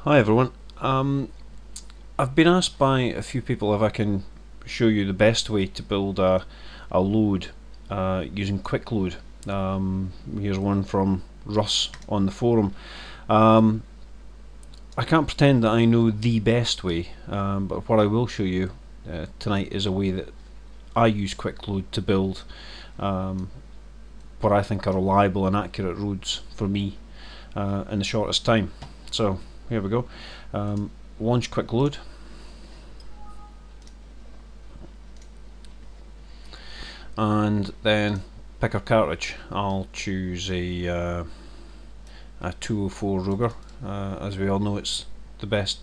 Hi everyone. I've been asked by a few people if I can show you the best way to build a load using QuickLOAD. Here's one from Russ on the forum. I can't pretend that I know the best way, but what I will show you tonight is a way that I use QuickLOAD to build what I think are reliable and accurate roads for me in the shortest time. So here we go. Launch QuickLOAD, and then pick a cartridge. I'll choose a 204 Ruger. As we all know, it's the best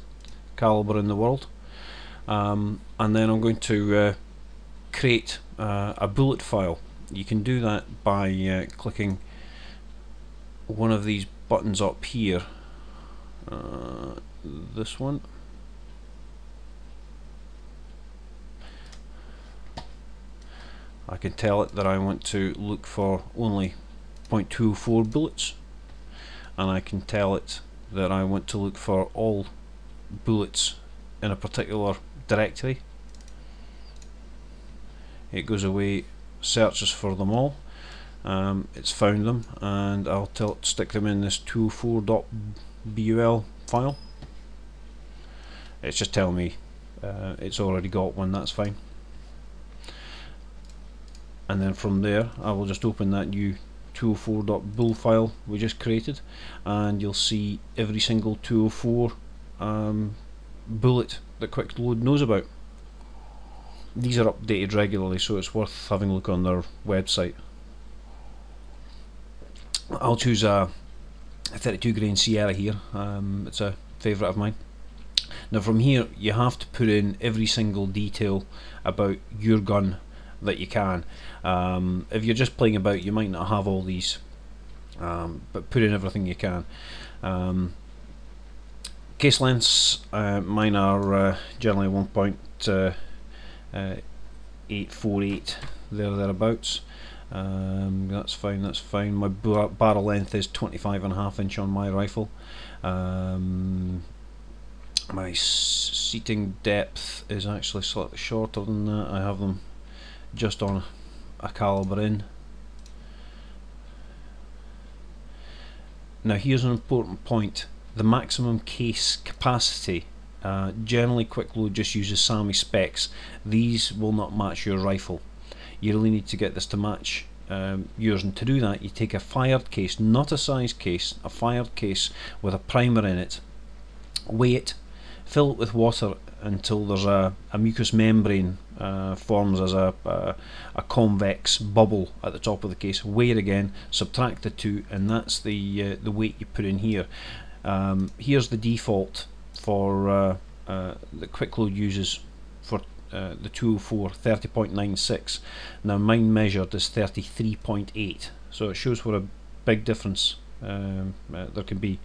caliber in the world. And then I'm going to create a bullet file. You can do that by clicking one of these buttons up here. This one. I can tell it that I want to look for only .204 bullets, and I can tell it that I want to look for all bullets in a particular directory. It goes away, searches for them all. It's found them, and I'll tell it to stick them in this 204.bul file. It's just telling me it's already got one. That's fine. And then from there I will just open that new 204.bul file we just created, and you'll see every single 204 bullet that QuickLOAD knows about. These are updated regularly, so it's worth having a look on their website. I'll choose a 32 grain Sierra here. It's a favourite of mine. Now from here you have to put in every single detail about your gun that you can. If you're just playing about, you might not have all these, but put in everything you can. Case lengths, mine are generally 1.848, thereabouts. That's fine, that's fine. My barrel length is 25.5 inch on my rifle. My seating depth is actually slightly shorter than that. I have them just on a caliber in. Now here's an important point: the maximum case capacity. Generally QuickLOAD just uses SAMI specs. These will not match your rifle. You really need to get this to match yours, and to do that you take a fired case, not a size case, a fired case with a primer in it, weigh it, fill it with water until there's a mucous membrane forms as a convex bubble at the top of the case. Weigh it again, subtract the two, and that's the weight you put in here. Here's the default for that QuickLOAD uses for the 204, 30.96. Now mine measured is 33.8, so it shows what a big difference there can be.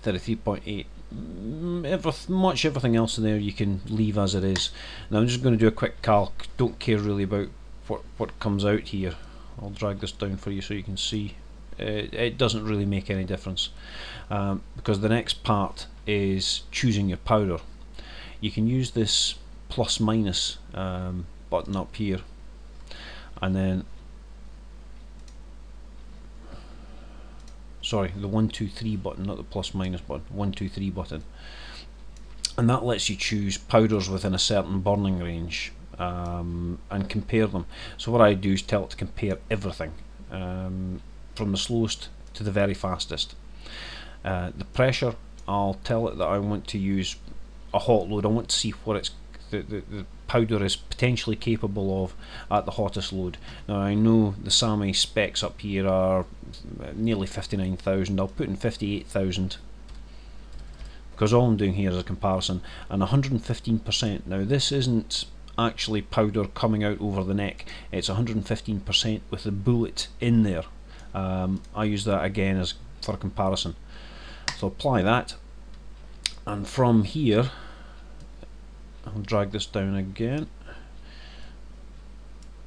33.8. Much everything else in there you can leave as it is. Now I'm just going to do a quick calc. Don't care really about what comes out here. I'll drag this down for you so you can see. It doesn't really make any difference, because the next part is choosing your powder. You can use this plus minus button up here, and then sorry, the 1, 2, 3 button, not the plus minus button, 1, 2, 3 button, and that lets you choose powders within a certain burning range and compare them. So what I do is tell it to compare everything from the slowest to the very fastest. The pressure, I'll tell it that I want to use a hot load. I want to see what the powder is potentially capable of at the hottest load. Now I know the SAMI specs up here are nearly 59,000. I'll put in 58,000 because all I'm doing here is a comparison. And 115%. Now this isn't actually powder coming out over the neck, it's 115% with the bullet in there. I use that again as for a comparison. So apply that, and from here I'll drag this down again.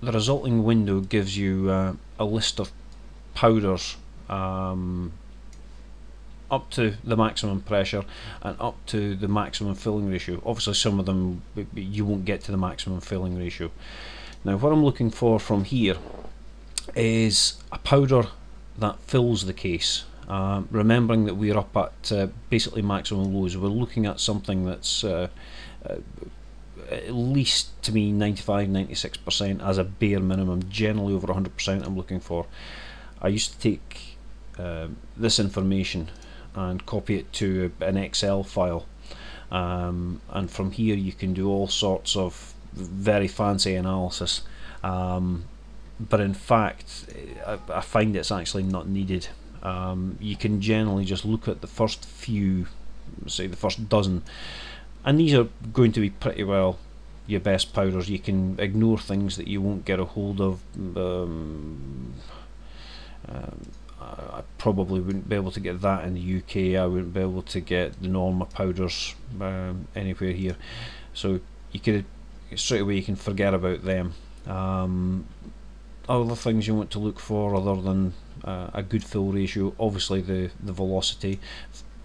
The resulting window gives you a list of powders up to the maximum pressure and up to the maximum filling ratio. Obviously some of them you won't get to the maximum filling ratio. Now what I'm looking for from here is a powder that fills the case. Remembering that we're up at basically maximum loads, we're looking at something that's at least, to me, 95-96% as a bare minimum. Generally over 100% I'm looking for. I used to take this information and copy it to an Excel file, and from here you can do all sorts of very fancy analysis, but in fact I find it's actually not needed. You can generally just look at the first few, say the first dozen, and these are going to be pretty well your best powders. You can ignore things that you won't get a hold of. I probably wouldn't be able to get that in the UK. I wouldn't be able to get the Norma powders anywhere here, so you could straight away you can forget about them. Other things you want to look for other than a good fill ratio, obviously the velocity.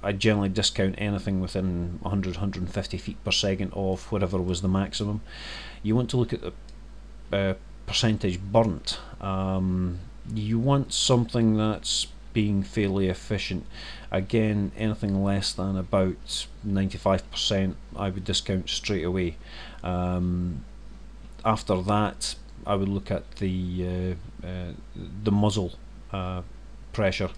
I generally discount anything within 100-150 feet per second of whatever was the maximum. You want to look at the percentage burnt. You want something that's being fairly efficient. Again, anything less than about 95% I would discount straight away. After that I would look at the muzzle pressure.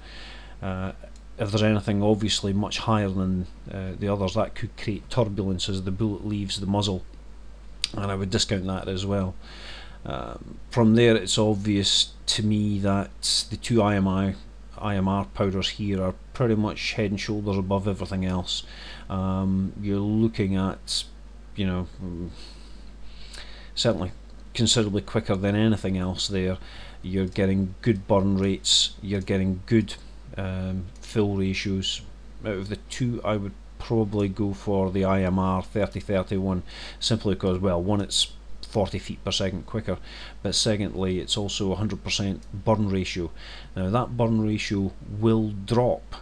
If there's anything obviously much higher than the others, that could create turbulence as the bullet leaves the muzzle, and I would discount that as well. From there it's obvious to me that the two IMR powders here are pretty much head and shoulders above everything else. You're looking at, you know, certainly considerably quicker than anything else there. You're getting good burn rates, you're getting good fill ratios. Out of the two I would probably go for the IMR 3031, simply because, well, one, it's 40 feet per second quicker, but secondly it's also 100% burn ratio. Now that burn ratio will drop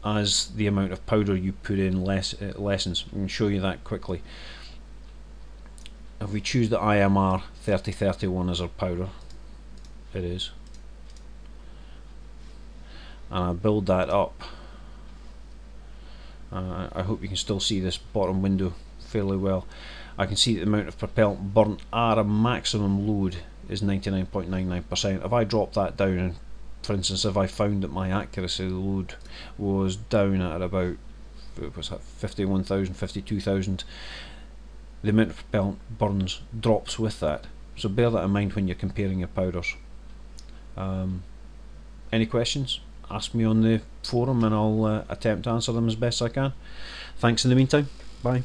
as the amount of powder you put in lessens. I can show you that quickly. If we choose the IMR 3031 as our powder, it is, and I build that up, I hope you can still see this bottom window fairly well. I can see that the amount of propellant burnt at a maximum load is 99.99%. If I drop that down, and for instance if I found that my accuracy load was down at about, what's that, 51,000, 52,000, the amount of propellant burns drops with that. So bear that in mind when you're comparing your powders. Any questions? Ask me on the forum and I'll attempt to answer them as best I can. Thanks in the meantime. Bye.